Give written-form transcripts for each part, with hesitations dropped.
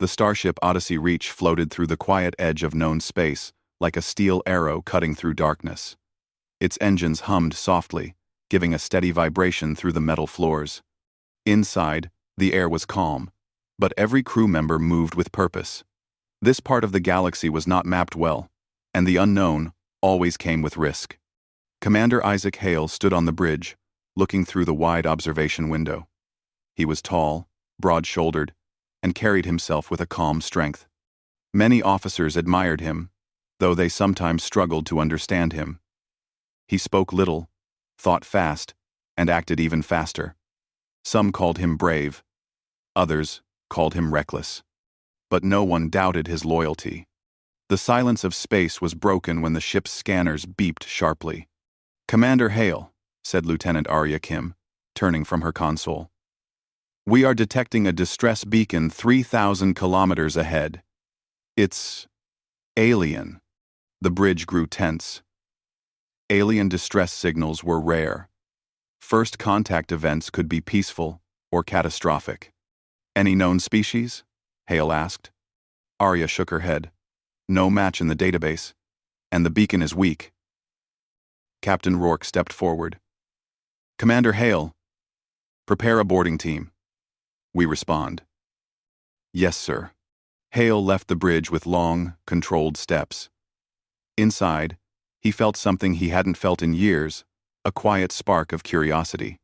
The starship Odyssey Reach floated through the quiet edge of known space, like a steel arrow cutting through darkness. Its engines hummed softly, giving a steady vibration through the metal floors. Inside, the air was calm, but every crew member moved with purpose. This part of the galaxy was not mapped well, and the unknown always came with risk. Commander Isaac Hale stood on the bridge, looking through the wide observation window. He was tall, broad-shouldered, and carried himself with a calm strength. Many officers admired him, though they sometimes struggled to understand him. He spoke little, thought fast, and acted even faster. Some called him brave. Others called him reckless. But no one doubted his loyalty. The silence of space was broken when the ship's scanners beeped sharply. "Commander Hale," said Lieutenant Arya Kim, turning from her console. "We are detecting a distress beacon 3,000 kilometers ahead. It's alien." The bridge grew tense. Alien distress signals were rare. First contact events could be peaceful or catastrophic. "Any known species?" Hale asked. Arya shook her head. "No match in the database, and the beacon is weak." Captain Rourke stepped forward. "Commander Hale, prepare a boarding team." We respond. "Yes, sir." Hale left the bridge with long, controlled steps. Inside, he felt something he hadn't felt in years, a quiet spark of curiosity.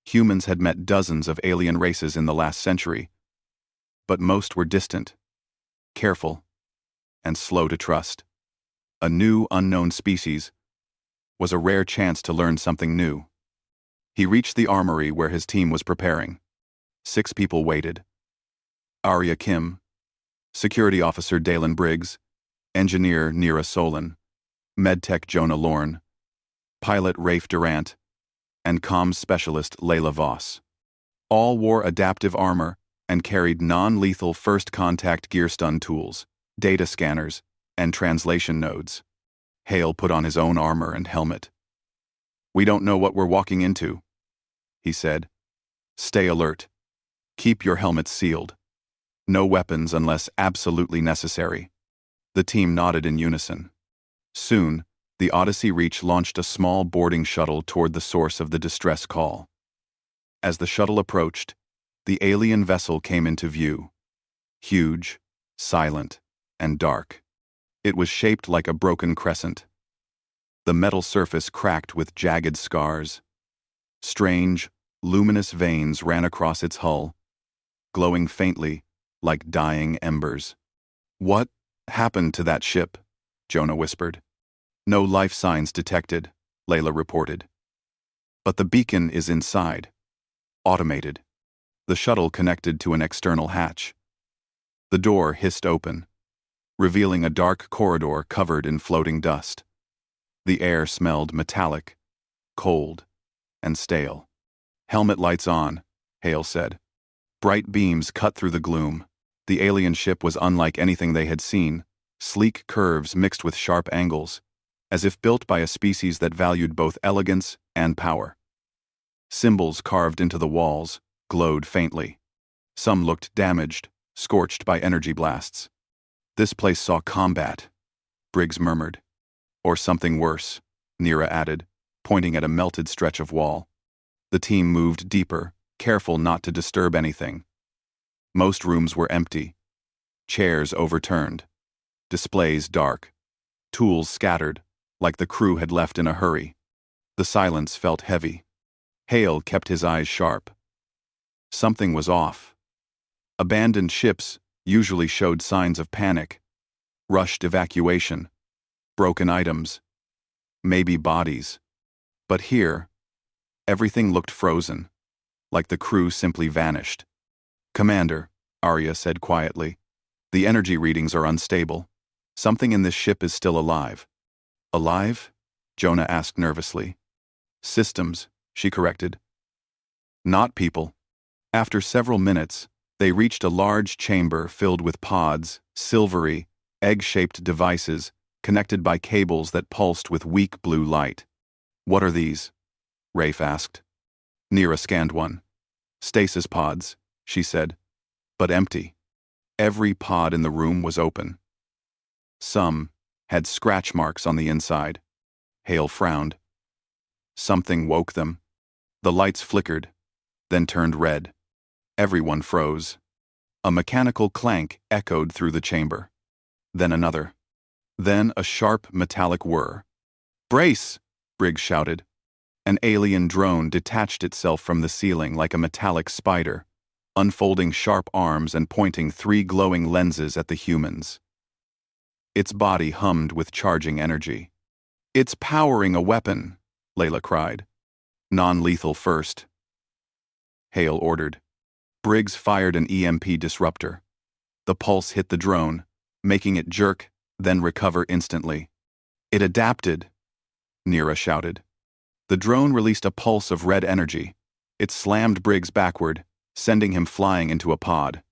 Humans had met dozens of alien races in the last century, but most were distant, careful, and slow to trust. A new, unknown species was a rare chance to learn something new. He reached the armory where his team was preparing. 6 people waited. Arya Kim, Security Officer Dalen Briggs, Engineer Nira Solon, MedTech Jonah Lorne, Pilot Rafe Durant, and Comms Specialist Layla Voss. All wore adaptive armor and carried non-lethal first contact gear stun tools, data scanners, and translation nodes. Hale put on his own armor and helmet. "We don't know what we're walking into," he said. "Stay alert. Keep your helmets sealed. No weapons unless absolutely necessary." The team nodded in unison. Soon, the Odyssey Reach launched a small boarding shuttle toward the source of the distress call. As the shuttle approached, the alien vessel came into view. Huge, silent, and dark. It was shaped like a broken crescent. The metal surface cracked with jagged scars. Strange, luminous veins ran across its hull, glowing faintly like dying embers. "What happened to that ship?" Jonah whispered. "No life signs detected," Layla reported. "But the beacon is inside. Automated." The shuttle connected to an external hatch. The door hissed open, revealing a dark corridor covered in floating dust. The air smelled metallic, cold, and stale. "Helmet lights on," Hale said. Bright beams cut through the gloom. The alien ship was unlike anything they had seen, sleek curves mixed with sharp angles, as if built by a species that valued both elegance and power. Symbols carved into the walls glowed faintly. Some looked damaged, scorched by energy blasts. "This place saw combat," Briggs murmured. "Or something worse," Nira added, pointing at a melted stretch of wall. The team moved deeper, careful not to disturb anything. Most rooms were empty. Chairs overturned. Displays dark. Tools scattered, like the crew had left in a hurry. The silence felt heavy. Hale kept his eyes sharp. Something was off. Abandoned ships usually showed signs of panic, rushed evacuation, broken items, maybe bodies. But here, everything looked frozen, like the crew simply vanished. "Commander," Arya said quietly, "the energy readings are unstable. Something in this ship is still alive." "Alive?" Jonah asked nervously. "Systems," she corrected. "Not people." After several minutes, they reached a large chamber filled with pods, silvery, egg-shaped devices connected by cables that pulsed with weak blue light. "What are these?" Rafe asked. Nira scanned one. "Stasis pods," she said, "but empty." Every pod in the room was open. Some had scratch marks on the inside. Hale frowned. Something woke them. The lights flickered, then turned red. Everyone froze. A mechanical clank echoed through the chamber. Then another. Then a sharp metallic whir. "Brace!" Briggs shouted. An alien drone detached itself from the ceiling like a metallic spider, unfolding sharp arms and pointing 3 glowing lenses at the humans. Its body hummed with charging energy. "It's powering a weapon," Layla cried. "Non-lethal first," Hale ordered. Briggs fired an EMP disruptor. The pulse hit the drone, making it jerk, then recover instantly. "It adapted," Nira shouted. The drone released a pulse of red energy. It slammed Briggs backward, sending him flying into a pod.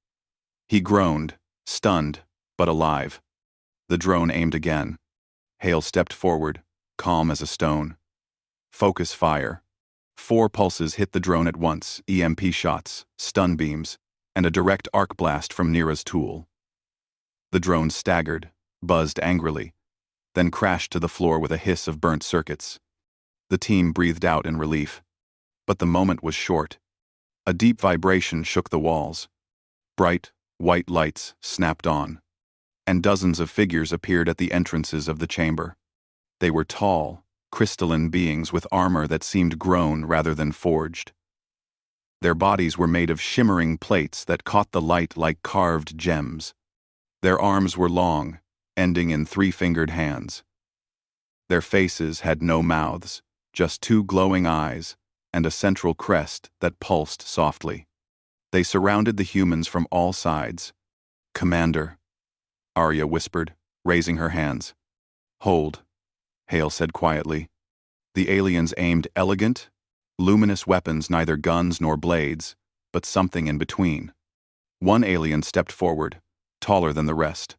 He groaned, stunned, but alive. The drone aimed again. Hale stepped forward, calm as a stone. "Focus fire." 4 pulses hit the drone at once, EMP shots, stun beams, and a direct arc blast from Nira's tool. The drone staggered, buzzed angrily, then crashed to the floor with a hiss of burnt circuits. The team breathed out in relief. But the moment was short. A deep vibration shook the walls. Bright, white lights snapped on, and dozens of figures appeared at the entrances of the chamber. They were tall, crystalline beings with armor that seemed grown rather than forged. Their bodies were made of shimmering plates that caught the light like carved gems. Their arms were long, ending in 3-fingered hands. Their faces had no mouths, just 2 glowing eyes and a central crest that pulsed softly. They surrounded the humans from all sides. "Commander," Arya whispered, raising her hands. "Hold," Hale said quietly. The aliens aimed elegant, luminous weapons, neither guns nor blades, but something in between. One alien stepped forward, taller than the rest.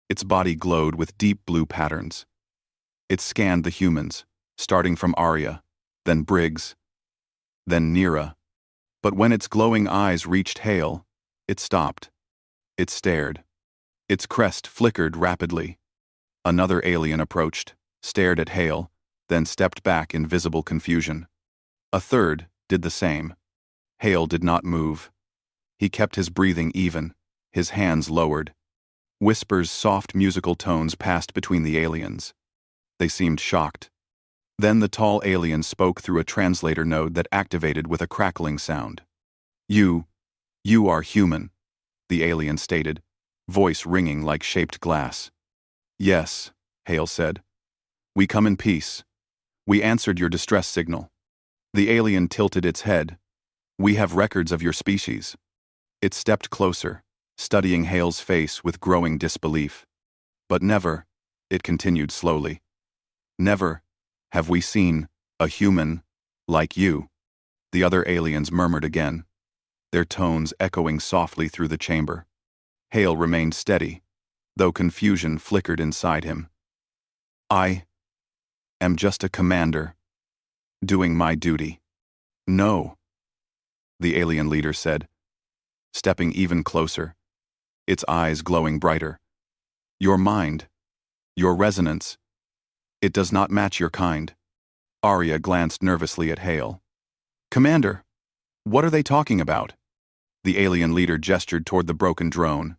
Its body glowed with deep blue patterns. It scanned the humans, starting from Arya, then Briggs, then Nira. But when its glowing eyes reached Hale, it stopped. It stared. Its crest flickered rapidly. Another alien approached, stared at Hale, then stepped back in visible confusion. A third did the same. Hale did not move. He kept his breathing even, his hands lowered. Whispers' soft musical tones passed between the aliens. They seemed shocked. Then the tall alien spoke through a translator node that activated with a crackling sound. You are human," the alien stated, voice ringing like shaped glass. "Yes," Hale said. "We come in peace. We answered your distress signal." The alien tilted its head. "We have records of your species." It stepped closer, studying Hale's face with growing disbelief. "But never," it continued slowly, "never have we seen a human like you." The other aliens murmured again, their tones echoing softly through the chamber. Hale remained steady, though confusion flickered inside him. "I am just a commander, doing my duty." "No," the alien leader said, stepping even closer, its eyes glowing brighter. "Your mind, your resonance, it does not match your kind." Arya glanced nervously at Hale. "Commander, what are they talking about?" The alien leader gestured toward the broken drone.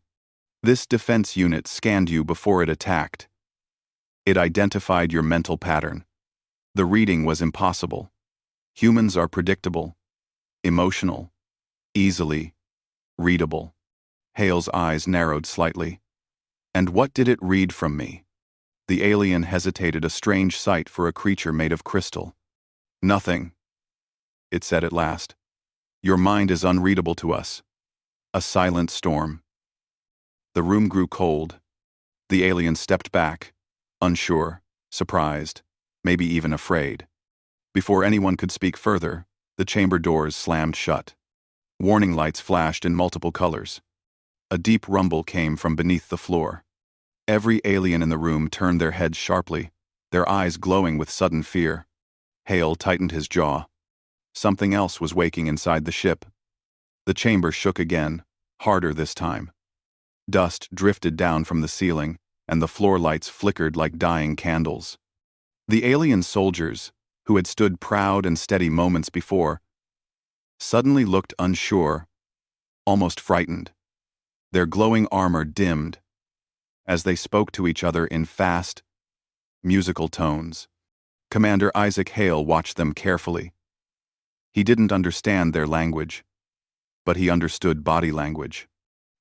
"This defense unit scanned you before it attacked. It identified your mental pattern. The reading was impossible. Humans are predictable, emotional, easily readable." Hale's eyes narrowed slightly. "And what did it read from me?" The alien hesitated, a strange sight for a creature made of crystal. "Nothing," it said at last. "Your mind is unreadable to us. A silent storm." The room grew cold. The alien stepped back, unsure, surprised, maybe even afraid. Before anyone could speak further, the chamber doors slammed shut. Warning lights flashed in multiple colors. A deep rumble came from beneath the floor. Every alien in the room turned their heads sharply, their eyes glowing with sudden fear. Hale tightened his jaw. Something else was waking inside the ship. The chamber shook again, harder this time. Dust drifted down from the ceiling, and the floor lights flickered like dying candles. The alien soldiers, who had stood proud and steady moments before, suddenly looked unsure, almost frightened. Their glowing armor dimmed as they spoke to each other in fast, musical tones. Commander Isaac Hale watched them carefully. He didn't understand their language, but he understood body language.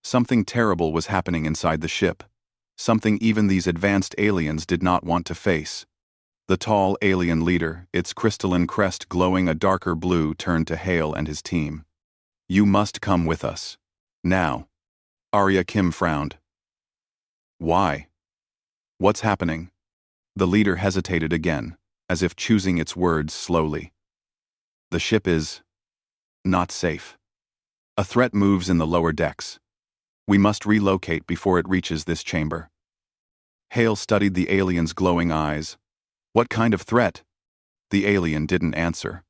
Something terrible was happening inside the ship, something even these advanced aliens did not want to face. The tall alien leader, its crystalline crest glowing a darker blue, turned to Hale and his team. "You must come with us. Now." Arya Kim frowned. "Why? What's happening?" The leader hesitated again, as if choosing its words slowly. "The ship is not safe. A threat moves in the lower decks. We must relocate before it reaches this chamber." Hale studied the alien's glowing eyes. "What kind of threat?" The alien didn't answer.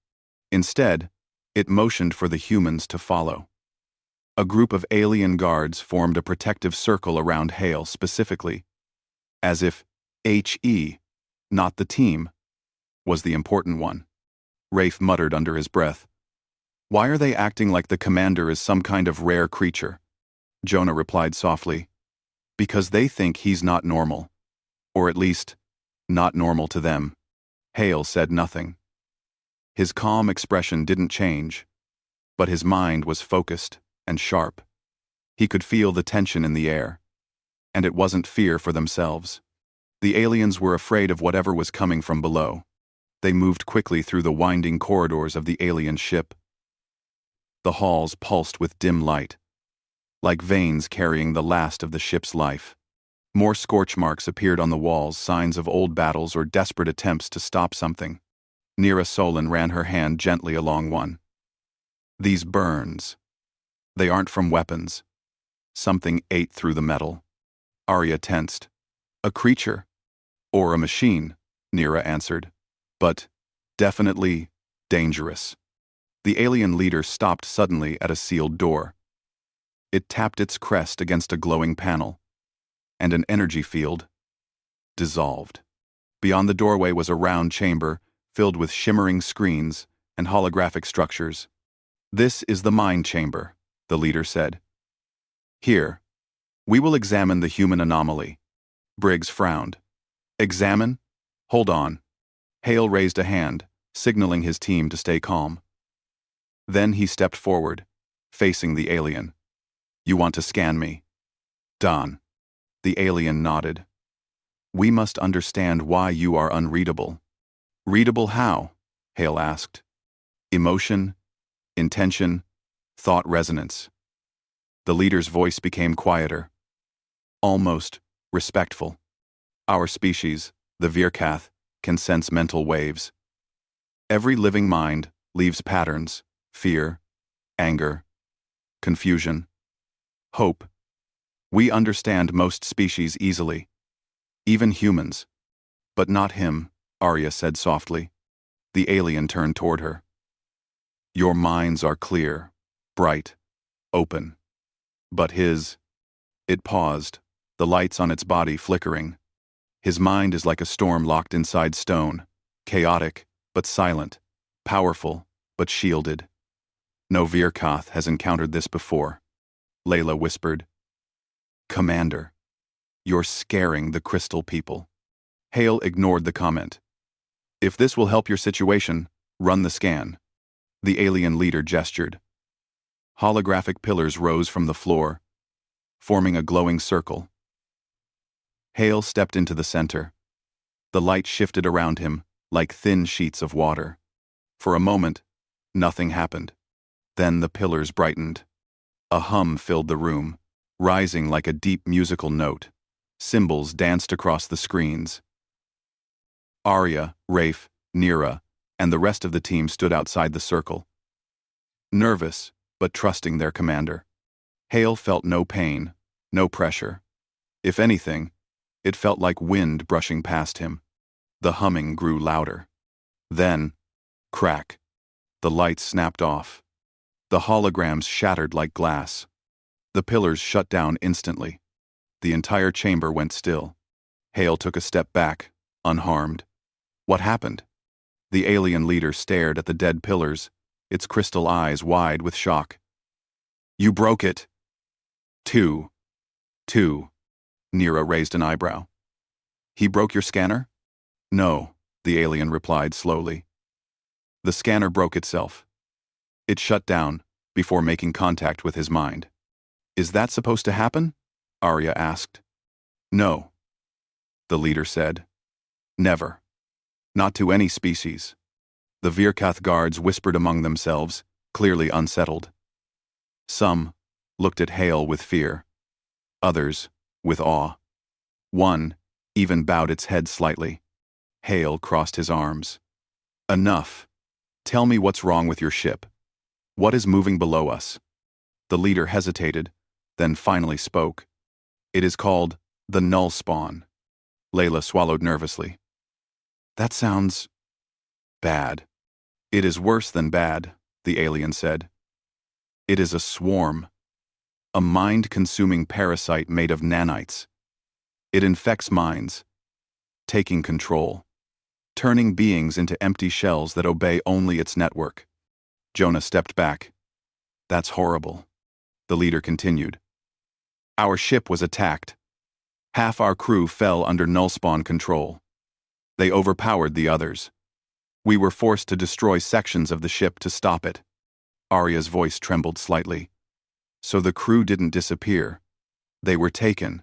Instead, it motioned for the humans to follow. A group of alien guards formed a protective circle around Hale specifically, as if HE, not the team, was the important one. Rafe muttered under his breath. "Why are they acting like the commander is some kind of rare creature?" Jonah replied softly. "Because they think he's not normal. Or at least, not normal to them." Hale said nothing. His calm expression didn't change, but his mind was focused and sharp. He could feel the tension in the air, and it wasn't fear for themselves. The aliens were afraid of whatever was coming from below. They moved quickly through the winding corridors of the alien ship. The halls pulsed with dim light, like veins carrying the last of the ship's life. More scorch marks appeared on the walls, signs of old battles or desperate attempts to stop something. Nira Solon ran her hand gently along one. "These burns. They aren't from weapons. Something ate through the metal." Arya tensed. "A creature. Or a machine," Nira answered. "But definitely dangerous." The alien leader stopped suddenly at a sealed door. It tapped its crest against a glowing panel, and an energy field dissolved. Beyond the doorway was a round chamber filled with shimmering screens and holographic structures. "This is the mind chamber," the leader said. "Here, we will examine the human anomaly." Briggs frowned. "Examine? Hold on." Hale raised a hand, signaling his team to stay calm. Then he stepped forward, facing the alien. "You want to scan me?" "Don." The alien nodded. "We must understand why you are unreadable." "Readable how?" Hale asked. "Emotion, intention, thought resonance." The leader's voice became quieter, almost respectful. "Our species, the Virkath, can sense mental waves. Every living mind leaves patterns: fear, anger, confusion, hope. We understand most species easily, even humans. But not him," Arya said softly. The alien turned toward her. "Your minds are clear, bright, open. But his..." It paused, the lights on its body flickering. "His mind is like a storm locked inside stone, chaotic but silent, powerful but shielded. No Virkath has encountered this before." Layla whispered. "Commander, you're scaring the crystal people." Hale ignored the comment. "If this will help your situation, run the scan." The alien leader gestured. Holographic pillars rose from the floor, forming a glowing circle. Hale stepped into the center. The light shifted around him, like thin sheets of water. For a moment, nothing happened. Then the pillars brightened. A hum filled the room, rising like a deep musical note. Symbols danced across the screens. Arya, Rafe, Nira, and the rest of the team stood outside the circle, nervous but trusting their commander. Hale felt no pain, no pressure. If anything, it felt like wind brushing past him. The humming grew louder. Then, crack, the lights snapped off. The holograms shattered like glass. The pillars shut down instantly. The entire chamber went still. Hale took a step back, unharmed. What happened? The alien leader stared at the dead pillars, its crystal eyes wide with shock. You broke it. Two. Nira raised an eyebrow. He broke your scanner? No, the alien replied slowly. The scanner broke itself. It shut down before making contact with his mind. Is that supposed to happen? Arya asked. No, the leader said. Never. Not to any species. The Virkath guards whispered among themselves, clearly unsettled. Some looked at Hale with fear. Others, with awe. One even bowed its head slightly. Hale crossed his arms. Enough. Tell me what's wrong with your ship. What is moving below us? The leader hesitated, then finally spoke. It is called the Null Spawn. Layla swallowed nervously. That sounds bad. It is worse than bad, the alien said. It is a swarm. A mind-consuming parasite made of nanites. It infects minds, taking control, turning beings into empty shells that obey only its network. Jonah stepped back. That's horrible. The leader continued. Our ship was attacked. Half our crew fell under nullspawn control. They overpowered the others. We were forced to destroy sections of the ship to stop it. Arya's voice trembled slightly. So the crew didn't disappear. They were taken.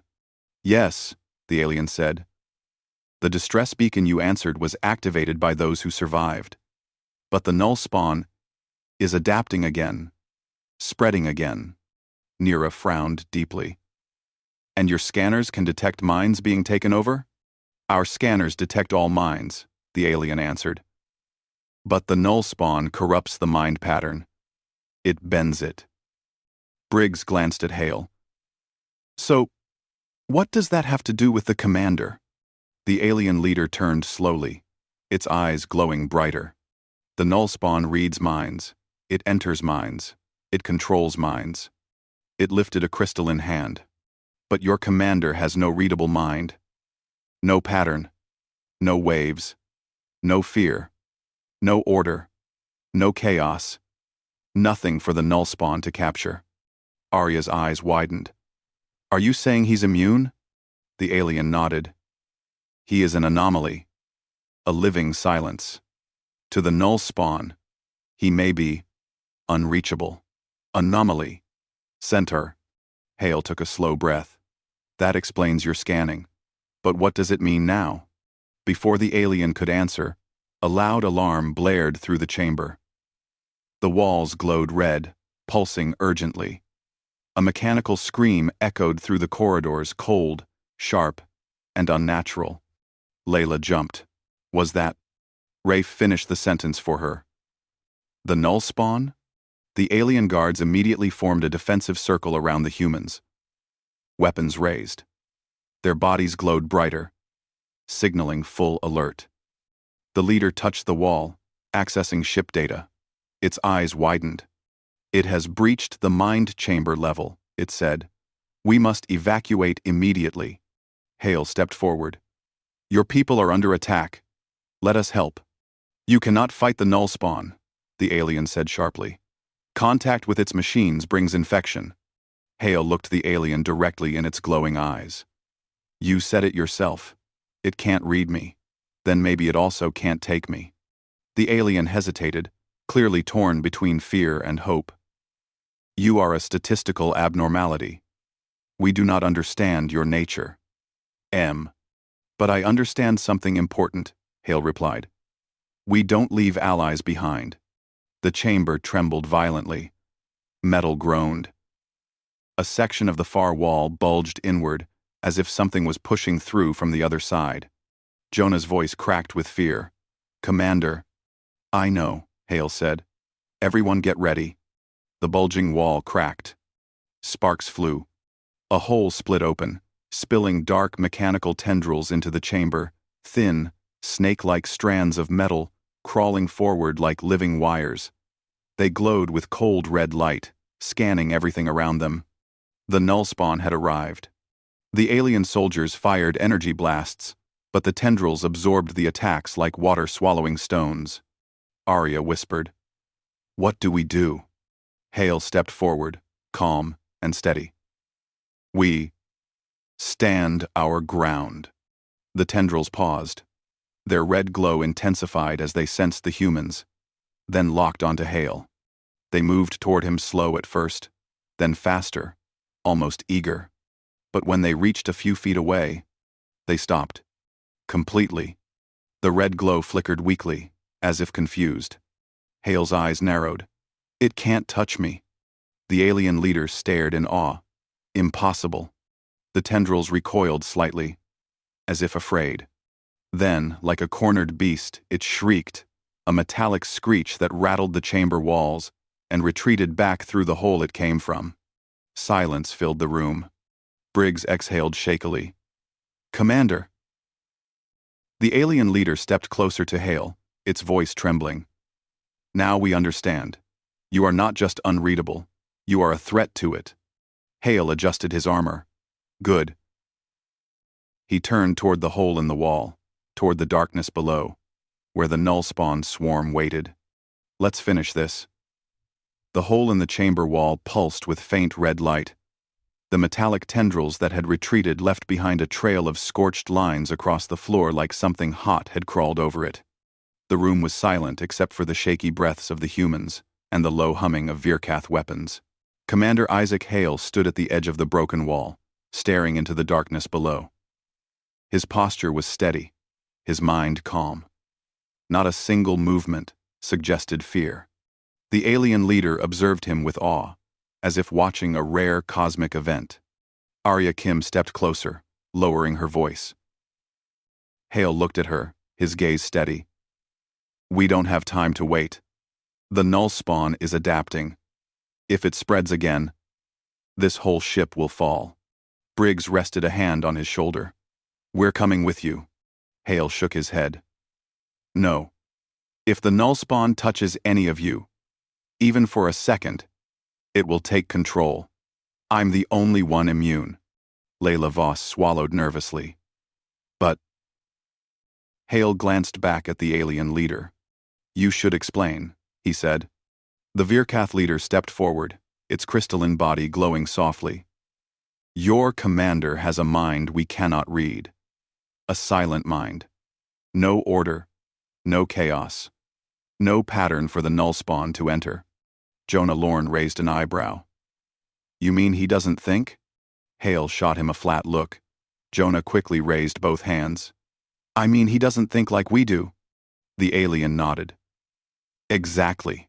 Yes, the alien said. The distress beacon you answered was activated by those who survived. But the null spawn is adapting again, spreading again. Nira frowned deeply. And your scanners can detect minds being taken over? Our scanners detect all minds, the alien answered. But the null spawn corrupts the mind pattern. It bends it. Briggs glanced at Hale. So, what does that have to do with the commander? The alien leader turned slowly, its eyes glowing brighter. The null spawn reads minds. It enters minds. It controls minds. It lifted a crystalline hand. But your commander has no readable mind. No pattern. No waves. No fear. No order. No chaos. Nothing for the null spawn to capture. Arya's eyes widened. Are you saying he's immune? The alien nodded. He is an anomaly. A living silence. To the null spawn, he may be unreachable. Anomaly. Centaur. Hale took a slow breath. That explains your scanning. But what does it mean now? Before the alien could answer, a loud alarm blared through the chamber. The walls glowed red, pulsing urgently. A mechanical scream echoed through the corridors, cold, sharp, and unnatural. Layla jumped. Was that? Rafe finished the sentence for her. The null spawn? The alien guards immediately formed a defensive circle around the humans. Weapons raised. Their bodies glowed brighter, signaling full alert. The leader touched the wall, accessing ship data. Its eyes widened. It has breached the mind chamber level, it said. We must evacuate immediately. Hale stepped forward. Your people are under attack. Let us help. You cannot fight the null spawn, the alien said sharply. Contact with its machines brings infection. Hale looked the alien directly in its glowing eyes. You said it yourself. It can't read me. Then maybe it also can't take me. The alien hesitated, clearly torn between fear and hope. You are a statistical abnormality. We do not understand your nature. But I understand something important, Hale replied. We don't leave allies behind. The chamber trembled violently. Metal groaned. A section of the far wall bulged inward, as if something was pushing through from the other side. Jonah's voice cracked with fear. Commander. I know, Hale said. Everyone get ready. The bulging wall cracked. Sparks flew. A hole split open, spilling dark mechanical tendrils into the chamber, thin, snake-like strands of metal crawling forward like living wires. They glowed with cold red light, scanning everything around them. The null spawn had arrived. The alien soldiers fired energy blasts, but the tendrils absorbed the attacks like water-swallowing stones. Arya whispered, "What do we do?" Hale stepped forward, calm and steady. "We stand our ground." The tendrils paused. Their red glow intensified as they sensed the humans, then locked onto Hale. They moved toward him slow at first, then faster, almost eager. But when they reached a few feet away, they stopped. Completely. The red glow flickered weakly, as if confused. Hale's eyes narrowed. "It can't touch me." The alien leader stared in awe. Impossible. The tendrils recoiled slightly, as if afraid. Then, like a cornered beast, it shrieked, a metallic screech that rattled the chamber walls, and retreated back through the hole it came from. Silence filled the room. Briggs exhaled shakily. "Commander." The alien leader stepped closer to Hale, its voice trembling. "Now we understand. You are not just unreadable. You are a threat to it." Hale adjusted his armor. "Good." He turned toward the hole in the wall, toward the darkness below, where the null-spawn swarm waited. "Let's finish this." The hole in the chamber wall pulsed with faint red light. The metallic tendrils that had retreated left behind a trail of scorched lines across the floor like something hot had crawled over it. The room was silent except for the shaky breaths of the humans and the low humming of Virkath weapons. Commander Isaac Hale stood at the edge of the broken wall, staring into the darkness below. His posture was steady, his mind calm. Not a single movement suggested fear. The alien leader observed him with awe, as if watching a rare cosmic event. Arya Kim stepped closer, lowering her voice. Hale looked at her, his gaze steady. "We don't have time to wait. The null spawn is adapting. If it spreads again, this whole ship will fall." Briggs rested a hand on his shoulder. "We're coming with you." Hale shook his head. "No. If the null spawn touches any of you, even for a second, it will take control. I'm the only one immune." Layla Voss swallowed nervously. "But..." Hale glanced back at the alien leader. "You should explain," he said. The Virkath leader stepped forward, its crystalline body glowing softly. "Your commander has a mind we cannot read. A silent mind. No order, no chaos, no pattern for the null spawn to enter." Jonah Lorne raised an eyebrow. "You mean he doesn't think?" Hale shot him a flat look. Jonah quickly raised both hands. "I mean he doesn't think like we do." The alien nodded. "Exactly.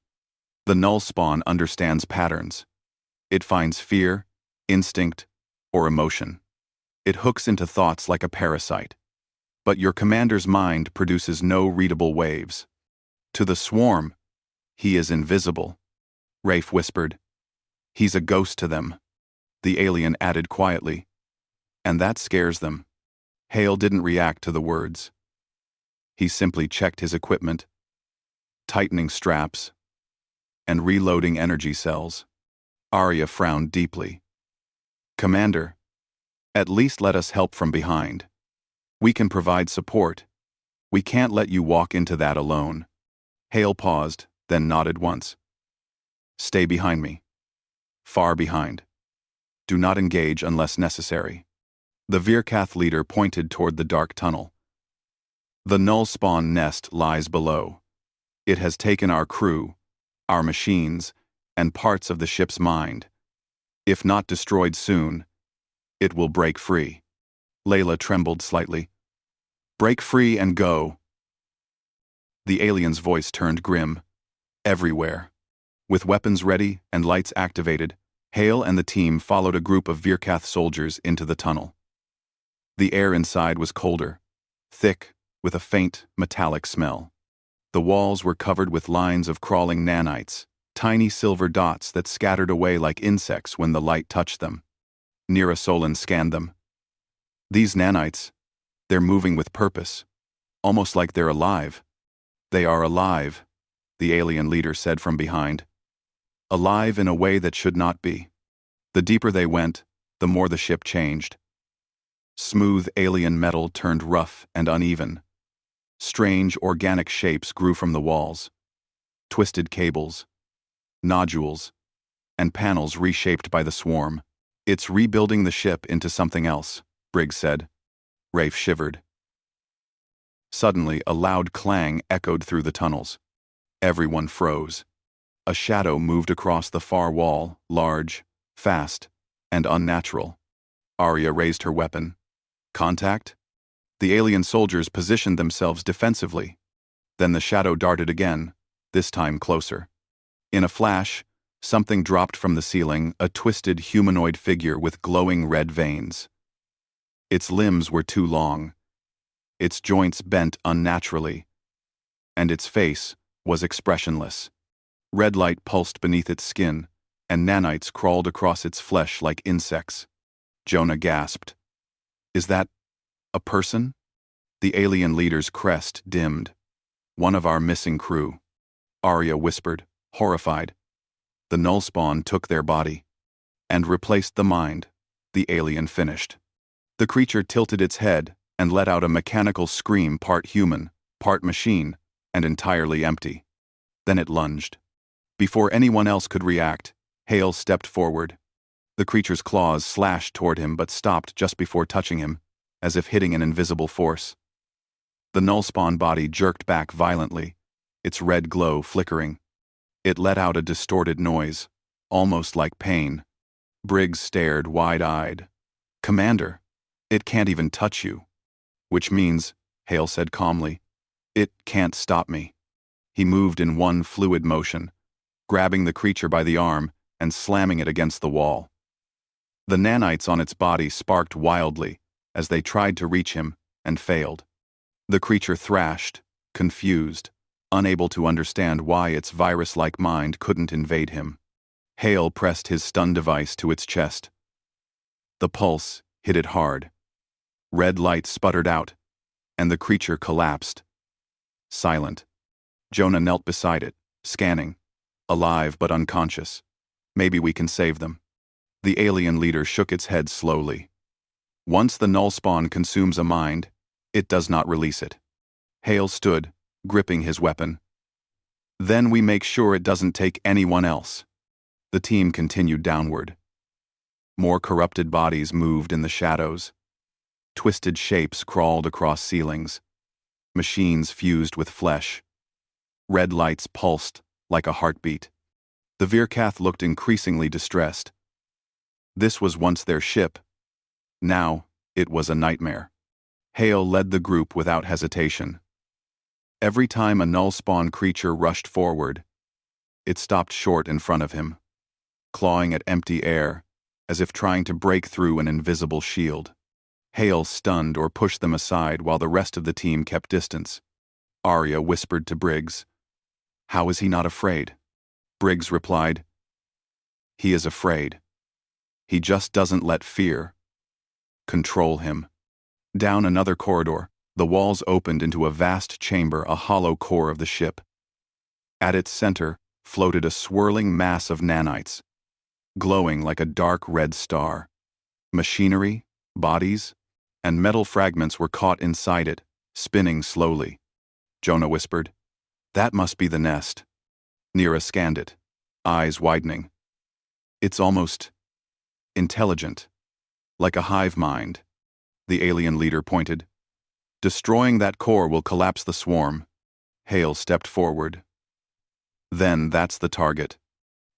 The null spawn understands patterns. It finds fear, instinct, or emotion. It hooks into thoughts like a parasite. But your commander's mind produces no readable waves. To the swarm, he is invisible." Rafe whispered. "He's a ghost to them." The alien added quietly. "And that scares them." Hale didn't react to the words. He simply checked his equipment, tightening straps, and reloading energy cells. Arya frowned deeply. "Commander, at least let us help from behind. We can provide support. We can't let you walk into that alone." Hale paused, then nodded once. "Stay behind me. Far behind. Do not engage unless necessary." The Virkath leader pointed toward the dark tunnel. "The null spawn nest lies below. It has taken our crew, our machines, and parts of the ship's mind. If not destroyed soon, it will break free." Layla trembled slightly. "Break free and go." The alien's voice turned grim. "Everywhere." With weapons ready and lights activated, Hale and the team followed a group of Virkath soldiers into the tunnel. The air inside was colder, thick, with a faint, metallic smell. The walls were covered with lines of crawling nanites, tiny silver dots that scattered away like insects when the light touched them. Nira Solon scanned them. "These nanites, they're moving with purpose, almost like they're alive." "They are alive," the alien leader said from behind. "Alive in a way that should not be." The deeper they went, the more the ship changed. Smooth alien metal turned rough and uneven. Strange organic shapes grew from the walls. Twisted cables, nodules, and panels reshaped by the swarm. "It's rebuilding the ship into something else," Briggs said. Rafe shivered. Suddenly, a loud clang echoed through the tunnels. Everyone froze. A shadow moved across the far wall, large, fast, and unnatural. Arya raised her weapon. Contact? The alien soldiers positioned themselves defensively. Then the shadow darted again, this time closer. In a flash, something dropped from the ceiling, a twisted humanoid figure with glowing red veins. Its limbs were too long. Its joints bent unnaturally. And its face was expressionless. Red light pulsed beneath its skin, and nanites crawled across its flesh like insects. Jonah gasped. "Is that a person?" The alien leader's crest dimmed. "One of our missing crew," Arya whispered, horrified. "The nullspawn took their body and replaced the mind," the alien finished. The creature tilted its head and let out a mechanical scream, part human, part machine, and entirely empty. Then it lunged. Before anyone else could react, Hale stepped forward. The creature's claws slashed toward him but stopped just before touching him, as if hitting an invisible force. The nullspawn body jerked back violently, its red glow flickering. It let out a distorted noise, almost like pain. Briggs stared wide-eyed. "Commander, it can't even touch you." "Which means," Hale said calmly, "it can't stop me." He moved in one fluid motion, grabbing the creature by the arm and slamming it against the wall. The nanites on its body sparked wildly as they tried to reach him and failed. The creature thrashed, confused, unable to understand why its virus-like mind couldn't invade him. Hale pressed his stun device to its chest. The pulse hit it hard. Red light sputtered out, and the creature collapsed. Silent. Jonah knelt beside it, scanning. Alive but unconscious. "Maybe we can save them." The alien leader shook its head slowly. "Once the nullspawn consumes a mind, it does not release it." Hale stood, gripping his weapon. "Then we make sure it doesn't take anyone else." The team continued downward. More corrupted bodies moved in the shadows. Twisted shapes crawled across ceilings. Machines fused with flesh. Red lights pulsed like a heartbeat. The Virkath looked increasingly distressed. This was once their ship. Now, it was a nightmare. Hale led the group without hesitation. Every time a nullspawn creature rushed forward, it stopped short in front of him, clawing at empty air, as if trying to break through an invisible shield. Hale stunned or pushed them aside while the rest of the team kept distance. Arya whispered to Briggs, "How is he not afraid?" Briggs replied, "He is afraid. He just doesn't let fear control him." Down another corridor, the walls opened into a vast chamber, a hollow core of the ship. At its center floated a swirling mass of nanites, glowing like a dark red star. Machinery, bodies, and metal fragments were caught inside it, spinning slowly. Jonah whispered, "That must be the nest." Nira scanned it, eyes widening. "It's almost intelligent, like a hive mind." The alien leader pointed. "Destroying that core will collapse the swarm." Hale stepped forward. "Then that's the target."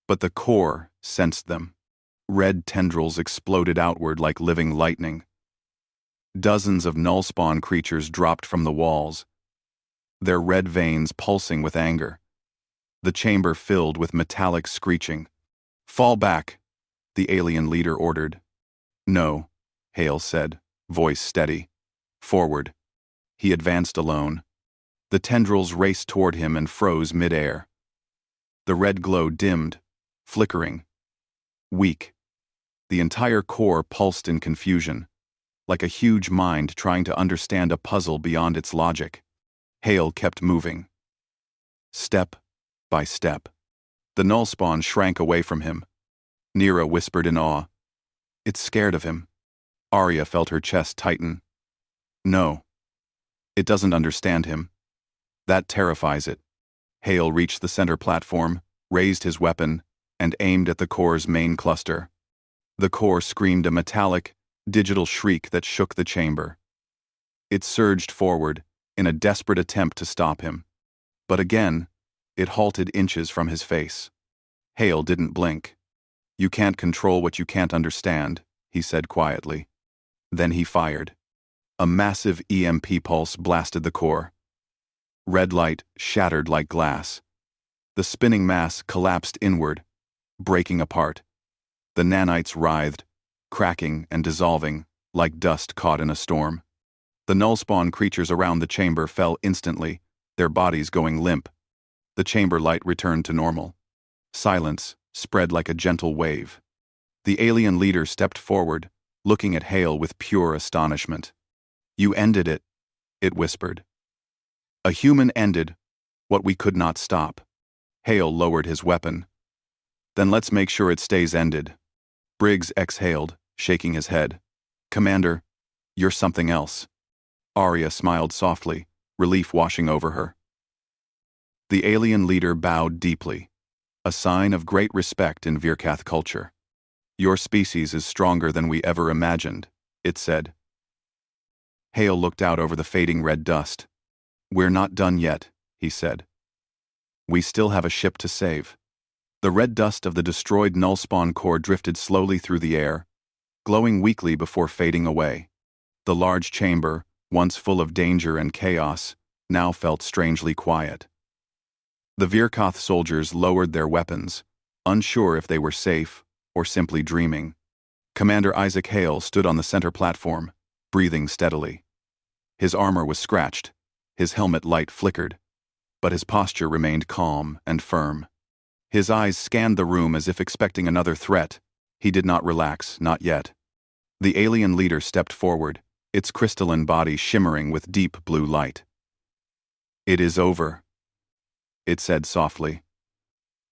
But the core sensed them. Red tendrils exploded outward like living lightning. Dozens of nullspawn creatures dropped from the walls, their red veins pulsing with anger. The chamber filled with metallic screeching. "Fall back," the alien leader ordered. "No," Hale said, voice steady. "Forward." He advanced alone. The tendrils raced toward him and froze mid-air. The red glow dimmed, flickering. Weak. The entire core pulsed in confusion, like a huge mind trying to understand a puzzle beyond its logic. Hale kept moving. Step by step. The nullspawn shrank away from him. Nira whispered in awe, "It's scared of him." Arya felt her chest tighten. No. It doesn't understand him. That terrifies it. Hale reached the center platform, raised his weapon, and aimed at the core's main cluster. The core screamed a metallic, digital shriek that shook the chamber. It surged forward, in a desperate attempt to stop him. But again, it halted inches from his face. Hale didn't blink. "You can't control what you can't understand," he said quietly. Then he fired. A massive EMP pulse blasted the core. Red light shattered like glass. The spinning mass collapsed inward, breaking apart. The nanites writhed, cracking and dissolving, like dust caught in a storm. The null-spawn creatures around the chamber fell instantly, their bodies going limp. The chamber light returned to normal. Silence spread like a gentle wave. The alien leader stepped forward, looking at Hale with pure astonishment. "You ended it," it whispered. "A human ended what we could not stop." Hale lowered his weapon. "Then let's make sure it stays ended." Briggs exhaled, shaking his head. "Commander, you're something else." Arya smiled softly, relief washing over her. The alien leader bowed deeply, a sign of great respect in Virkath culture. "Your species is stronger than we ever imagined," it said. Hale looked out over the fading red dust. "We're not done yet," he said. "We still have a ship to save." The red dust of the destroyed null-spawn core drifted slowly through the air, glowing weakly before fading away. The large chamber, once full of danger and chaos, now felt strangely quiet. The Virkath soldiers lowered their weapons, unsure if they were safe or simply dreaming. Commander Isaac Hale stood on the center platform, breathing steadily. His armor was scratched, his helmet light flickered, but his posture remained calm and firm. His eyes scanned the room as if expecting another threat. He did not relax, not yet. The alien leader stepped forward, its crystalline body shimmering with deep blue light. "It is over," it said softly.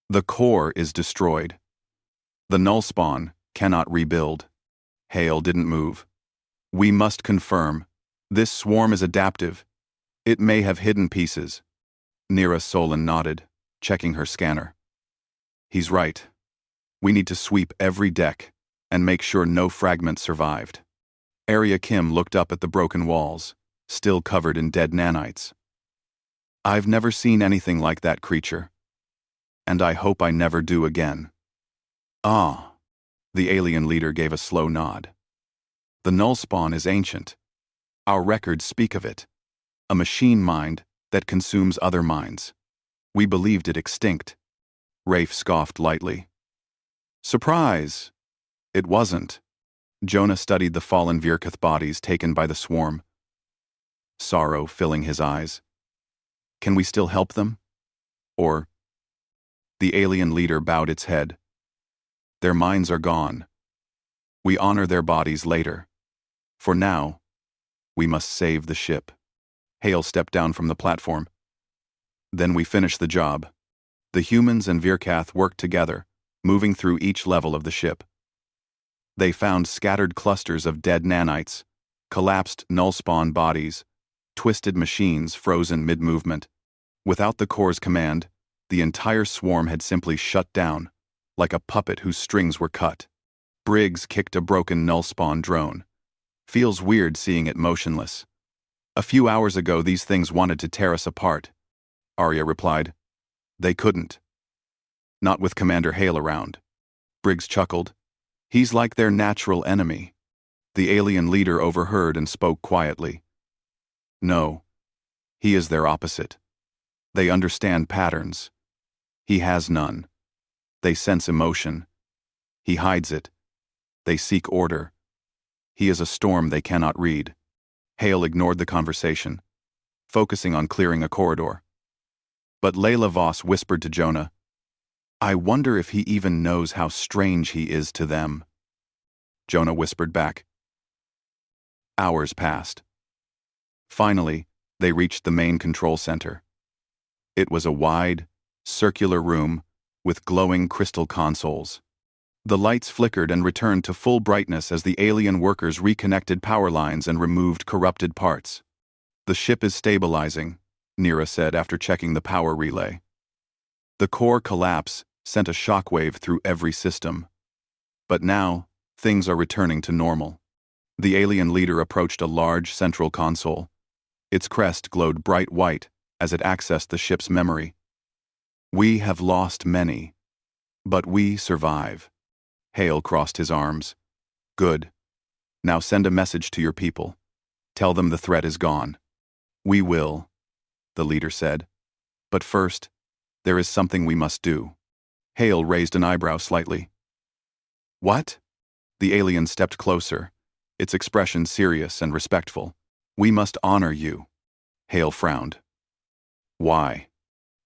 "The core is destroyed. The null spawn cannot rebuild." Hale didn't move. "We must confirm. This swarm is adaptive. It may have hidden pieces." Nira Solon nodded, checking her scanner. "He's right. We need to sweep every deck and make sure no fragment survived." Arya Kim looked up at the broken walls, still covered in dead nanites. "I've never seen anything like that creature. And I hope I never do again." "Ah," the alien leader gave a slow nod. "The null spawn is ancient. Our records speak of it. A machine mind that consumes other minds. We believed it extinct." Rafe scoffed lightly. "Surprise! It wasn't." Jonah studied the fallen Virkath bodies taken by the swarm, sorrow filling his eyes. "Can we still help them? Or—" The alien leader bowed its head. "Their minds are gone. We honor their bodies later. For now, we must save the ship." Hale stepped down from the platform. "Then we finish the job." The humans and Virkath worked together, moving through each level of the ship. They found scattered clusters of dead nanites, collapsed null-spawn bodies, twisted machines frozen mid-movement. Without the core's command, the entire swarm had simply shut down, like a puppet whose strings were cut. Briggs kicked a broken null-spawn drone. "Feels weird seeing it motionless. A few hours ago these things wanted to tear us apart," Arya replied. "They couldn't. Not with Commander Hale around." Briggs chuckled. "He's like their natural enemy." The alien leader overheard and spoke quietly. "No, he is their opposite. They understand patterns. He has none. They sense emotion. He hides it. They seek order. He is a storm they cannot read." Hale ignored the conversation, focusing on clearing a corridor. But Layla Voss whispered to Jonah, "I wonder if he even knows how strange he is to them." Jonah whispered back. Hours passed. Finally, they reached the main control center. It was a wide, circular room with glowing crystal consoles. The lights flickered and returned to full brightness as the alien workers reconnected power lines and removed corrupted parts. "The ship is stabilizing," Nira said after checking the power relay. The core collapse sent a shockwave through every system. But now, things are returning to normal. The alien leader approached a large central console. Its crest glowed bright white as it accessed the ship's memory. "We have lost many, but we survive." Hale crossed his arms. "Good. Now send a message to your people. Tell them the threat is gone." "We will," the leader said. "But first, there is something we must do." Hale raised an eyebrow slightly. "What?" The alien stepped closer, its expression serious and respectful. "We must honor you." Hale frowned. "Why?"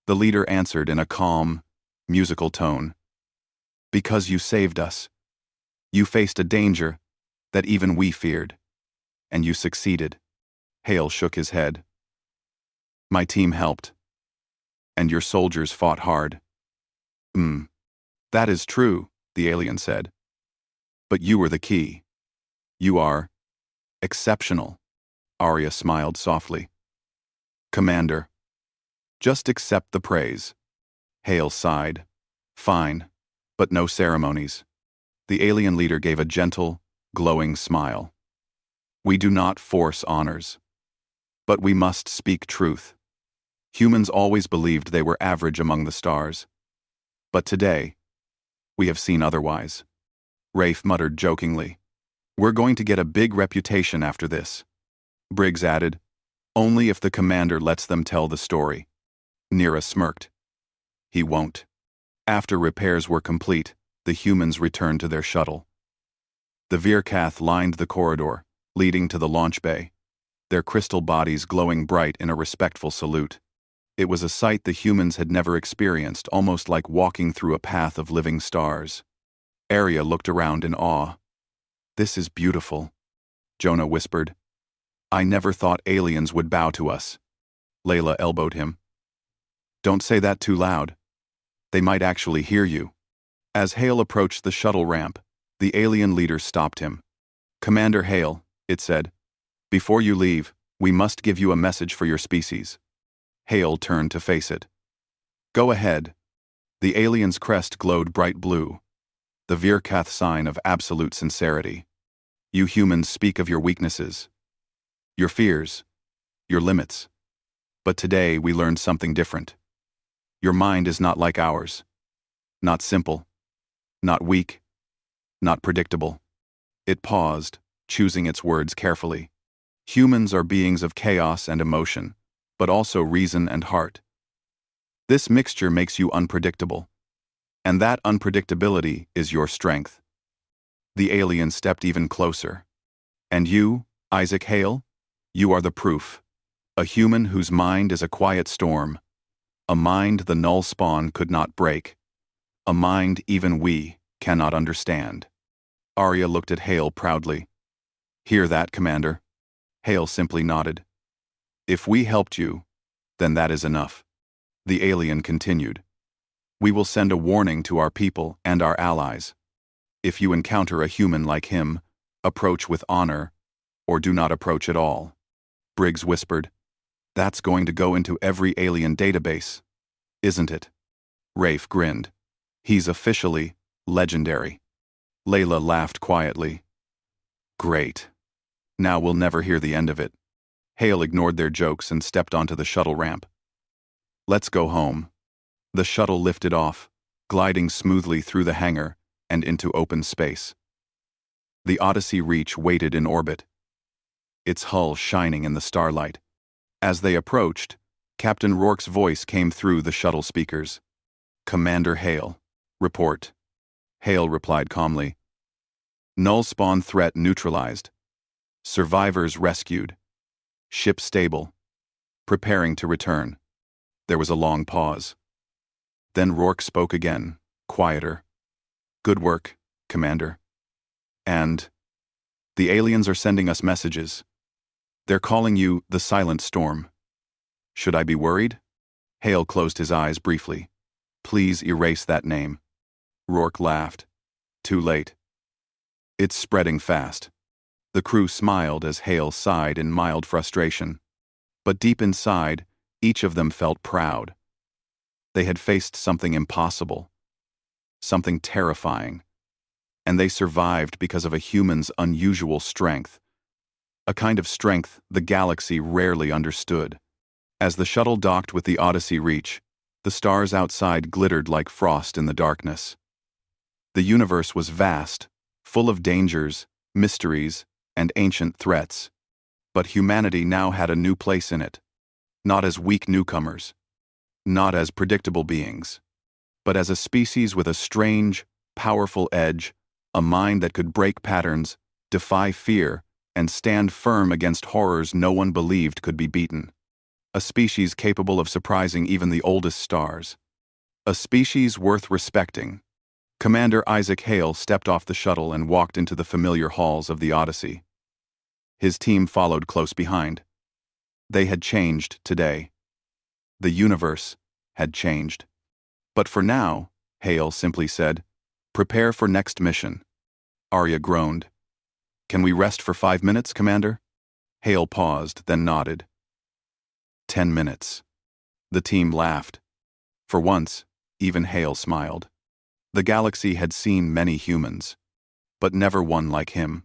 The leader answered in a calm, musical tone. "Because you saved us. You faced a danger that even we feared. And you succeeded." Hale shook his head. "My team helped. And your soldiers fought hard." That is true," the alien said. "But you were the key. You are exceptional." Arya smiled softly. "Commander, just accept the praise." Hale sighed. "Fine, but no ceremonies." The alien leader gave a gentle, glowing smile. "We do not force honors. But we must speak truth. Humans always believed they were average among the stars. But today, we have seen otherwise." Rafe muttered jokingly. "We're going to get a big reputation after this." Briggs added, "Only if the commander lets them tell the story." Nira smirked. "He won't." After repairs were complete, the humans returned to their shuttle. The Virkath lined the corridor, leading to the launch bay, their crystal bodies glowing bright in a respectful salute. It was a sight the humans had never experienced, almost like walking through a path of living stars. Arya looked around in awe. "This is beautiful," Jonah whispered. "I never thought aliens would bow to us." Layla elbowed him. "Don't say that too loud. They might actually hear you." As Hale approached the shuttle ramp, the alien leader stopped him. "Commander Hale," it said, "before you leave, we must give you a message for your species." Hale turned to face it. "Go ahead." The alien's crest glowed bright blue, the Virkath sign of absolute sincerity. "You humans speak of your weaknesses, your fears, your limits. But today we learned something different. Your mind is not like ours. Not simple. Not weak. Not predictable." It paused, choosing its words carefully. "Humans are beings of chaos and emotion, but also reason and heart. This mixture makes you unpredictable. And that unpredictability is your strength." The alien stepped even closer. "And you, Isaac Hale? You are the proof. A human whose mind is a quiet storm. A mind the null spawn could not break. A mind even we cannot understand." Arya looked at Hale proudly. "Hear that, Commander?" Hale simply nodded. "If we helped you, then that is enough." The alien continued. "We will send a warning to our people and our allies. If you encounter a human like him, approach with honor, or do not approach at all." Briggs whispered. "That's going to go into every alien database, isn't it?" Rafe grinned. "He's officially legendary." Layla laughed quietly. "Great. Now we'll never hear the end of it." Hale ignored their jokes and stepped onto the shuttle ramp. "Let's go home." The shuttle lifted off, gliding smoothly through the hangar and into open space. The Odyssey Reach waited in orbit, its hull shining in the starlight. As they approached, Captain Rourke's voice came through the shuttle speakers. "Commander Hale, report." Hale replied calmly. "Null spawn threat neutralized. Survivors rescued. Ship stable. Preparing to return." There was a long pause. Then Rourke spoke again, quieter. "Good work, Commander. And the aliens are sending us messages. They're calling you the Silent Storm. Should I be worried?" Hale closed his eyes briefly. "Please erase that name." Rourke laughed. Too late. It's spreading fast. The crew smiled as Hale sighed in mild frustration. But deep inside, each of them felt proud. They had faced something impossible, something terrifying, and they survived because of a human's unusual strength, a kind of strength the galaxy rarely understood. As the shuttle docked with the Odyssey Reach, the stars outside glittered like frost in the darkness. The universe was vast, full of dangers, mysteries, and ancient threats. But humanity now had a new place in it, not as weak newcomers, not as predictable beings, but as a species with a strange, powerful edge, a mind that could break patterns, defy fear, and stand firm against horrors no one believed could be beaten. A species capable of surprising even the oldest stars. A species worth respecting. Commander Isaac Hale stepped off the shuttle and walked into the familiar halls of the Odyssey. His team followed close behind. They had changed today. The universe had changed. But for now, Hale simply said, "Prepare for next mission." Arya groaned. "Can we rest for 5 minutes, Commander?" Hale paused, then nodded. 10 minutes. The team laughed. For once, even Hale smiled. The galaxy had seen many humans, but never one like him.